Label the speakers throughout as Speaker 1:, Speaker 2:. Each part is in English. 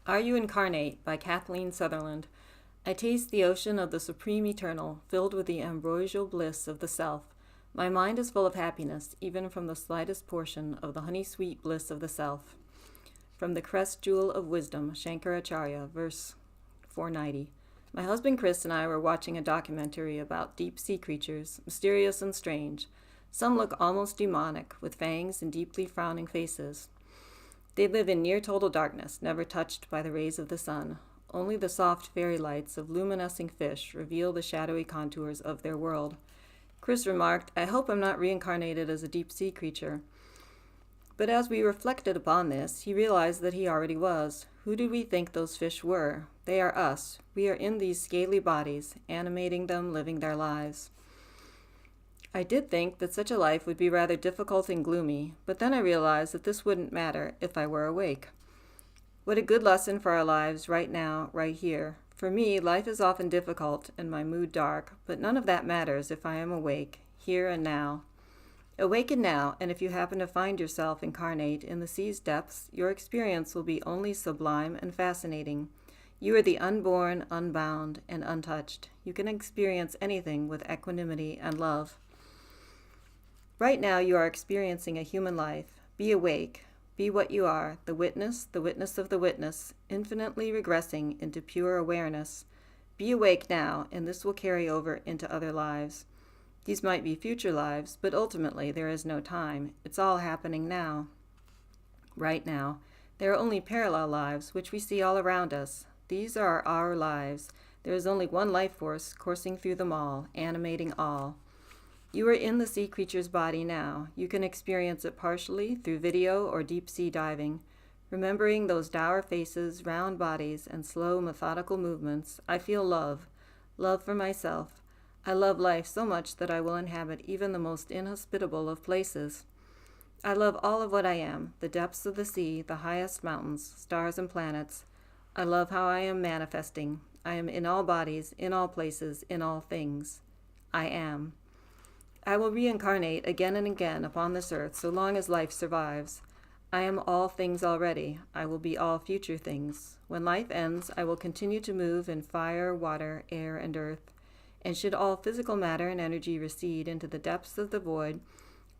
Speaker 1: Are You Incarnate by Kathleen Sutherland. I taste the ocean of the supreme eternal, filled with the ambrosial bliss of the self. My mind is full of happiness, even from the slightest portion of the honey-sweet bliss of the self. From the Crest Jewel of Wisdom, Shankaracharya, verse 490. My husband Chris and I were watching a documentary about deep-sea creatures, mysterious and strange. Some look almost demonic, with fangs and deeply frowning faces. They live in near total darkness, never touched by the rays of the sun. Only the soft fairy lights of luminescing fish reveal the shadowy contours of their world. Chris remarked, "I hope I'm not reincarnated as a deep-sea creature." But as we reflected upon this, he realized that he already was. Who did we think those fish were? They are us. We are in these scaly bodies, animating them, living their lives. I did think that such a life would be rather difficult and gloomy, but then I realized that this wouldn't matter if I were awake. What a good lesson for our lives right now, right here. For me, life is often difficult and my mood dark, but none of that matters if I am awake, here and now. Awaken now, and if you happen to find yourself incarnate in the sea's depths, your experience will be only sublime and fascinating. You are the unborn, unbound, and untouched. You can experience anything with equanimity and love. Right now you are experiencing a human life. Be awake. Be what you are, the witness of the witness, infinitely regressing into pure awareness. Be awake now, and this will carry over into other lives. These might be future lives, but ultimately there is no time. It's all happening now. Right now. There are only parallel lives, which we see all around us. These are our lives. There is only one life force coursing through them all, animating all. You are in the sea creature's body now. You can experience it partially through video or deep-sea diving. Remembering those dour faces, round bodies, and slow, methodical movements, I feel love. Love for myself. I love life so much that I will inhabit even the most inhospitable of places. I love all of what I am, the depths of the sea, the highest mountains, stars and planets. I love how I am manifesting. I am in all bodies, in all places, in all things. I am. I will reincarnate again and again upon this earth so long as life survives. I am all things already. I will be all future things. When life ends, I will continue to move in fire, water, air, and earth. And should all physical matter and energy recede into the depths of the void,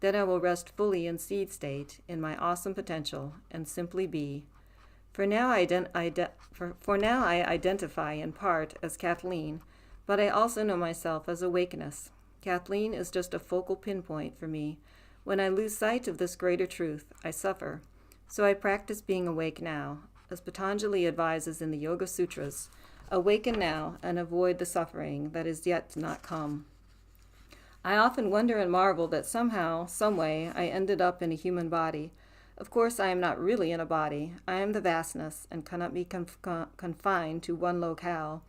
Speaker 1: then I will rest fully in seed state, in my awesome potential, and simply be. For now I identify in part as Kathleen, but I also know myself as awakeness. Kathleen is just a focal pinpoint for me. When I lose sight of this greater truth, I suffer. So I practice being awake now, as Patanjali advises in the Yoga Sutras. Awaken now and avoid the suffering that is yet to not come. I often wonder and marvel that somehow, someway, I ended up in a human body. Of course, I am not really in a body. I am the vastness and cannot be confined to one locale.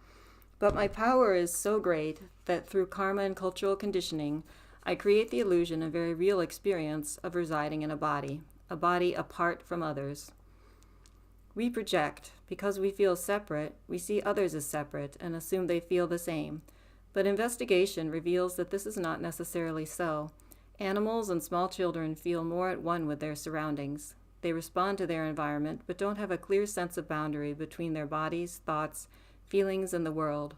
Speaker 1: But my power is so great that through karma and cultural conditioning, I create the illusion and very real experience of residing in a body apart from others. We project. Because we feel separate, we see others as separate and assume they feel the same. But investigation reveals that this is not necessarily so. Animals and small children feel more at one with their surroundings. They respond to their environment, but don't have a clear sense of boundary between their bodies, thoughts, feelings, and the world.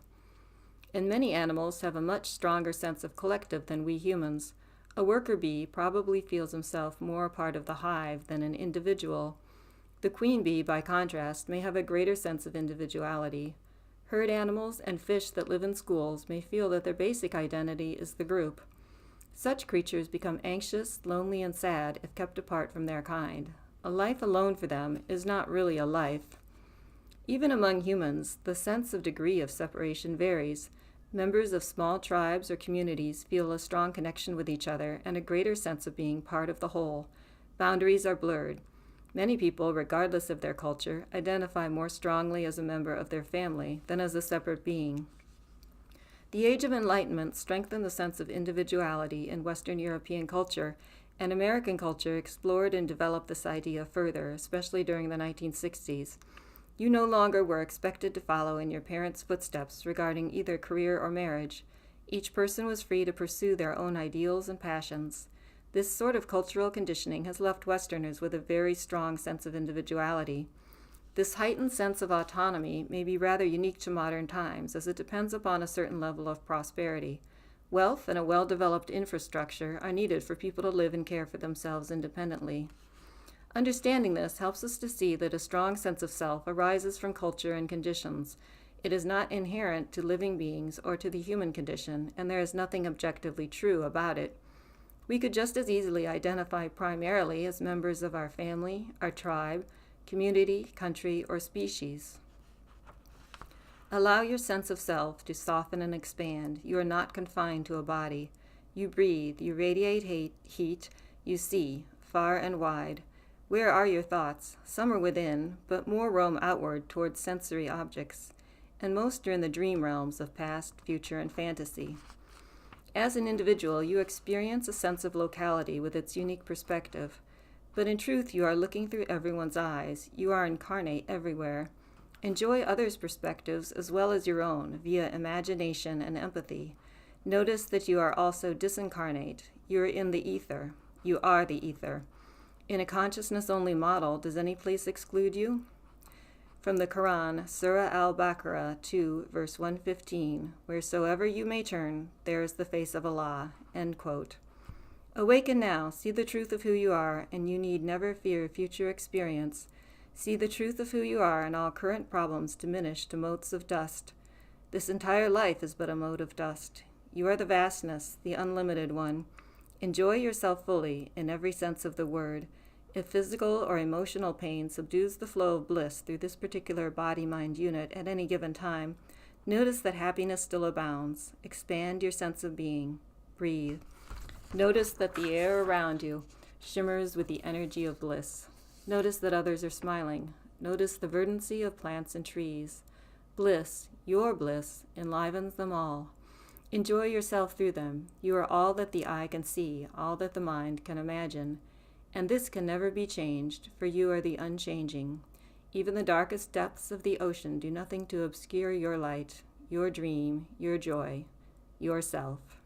Speaker 1: And many animals have a much stronger sense of collective than we humans. A worker bee probably feels himself more a part of the hive than an individual. The queen bee, by contrast, may have a greater sense of individuality. Herd animals and fish that live in schools may feel that their basic identity is the group. Such creatures become anxious, lonely, and sad if kept apart from their kind. A life alone for them is not really a life. Even among humans, the sense of degree of separation varies. Members of small tribes or communities feel a strong connection with each other and a greater sense of being part of the whole. Boundaries are blurred. Many people, regardless of their culture, identify more strongly as a member of their family than as a separate being. The Age of Enlightenment strengthened the sense of individuality in Western European culture, and American culture explored and developed this idea further, especially during the 1960s. You no longer were expected to follow in your parents' footsteps regarding either career or marriage. Each person was free to pursue their own ideals and passions. This sort of cultural conditioning has left Westerners with a very strong sense of individuality. This heightened sense of autonomy may be rather unique to modern times, as it depends upon a certain level of prosperity. Wealth and a well-developed infrastructure are needed for people to live and care for themselves independently. Understanding this helps us to see that a strong sense of self arises from culture and conditions. It is not inherent to living beings or to the human condition, and there is nothing objectively true about it. We could just as easily identify primarily as members of our family, our tribe, community, country, or species. Allow your sense of self to soften and expand. You are not confined to a body. You breathe, you radiate heat, you see, far and wide. Where are your thoughts? Some are within, but more roam outward towards sensory objects, and most are in the dream realms of past, future, and fantasy. As an individual, you experience a sense of locality with its unique perspective, but in truth you are looking through everyone's eyes. You are incarnate everywhere. Enjoy others' perspectives as well as your own via imagination and empathy. Notice that you are also disincarnate. You are in the ether. You are the ether. In a consciousness-only model, does any place exclude you? From the Quran, Surah al-Baqarah 2, verse 115, wheresoever you may turn, there is the face of Allah, end quote. Awaken now, see the truth of who you are, and you need never fear future experience. See the truth of who you are, and all current problems diminish to motes of dust. This entire life is but a mote of dust. You are the vastness, the unlimited one. Enjoy yourself fully, in every sense of the word. If physical or emotional pain subdues the flow of bliss through this particular body-mind unit at any given time, notice that happiness still abounds. Expand your sense of being. Breathe. Notice that the air around you shimmers with the energy of bliss. Notice that others are smiling. Notice the verdancy of plants and trees. Bliss, your bliss, enlivens them all. Enjoy yourself through them. You are all that the eye can see, all that the mind can imagine. And this can never be changed, for you are the unchanging. Even the darkest depths of the ocean do nothing to obscure your light, your dream, your joy, yourself.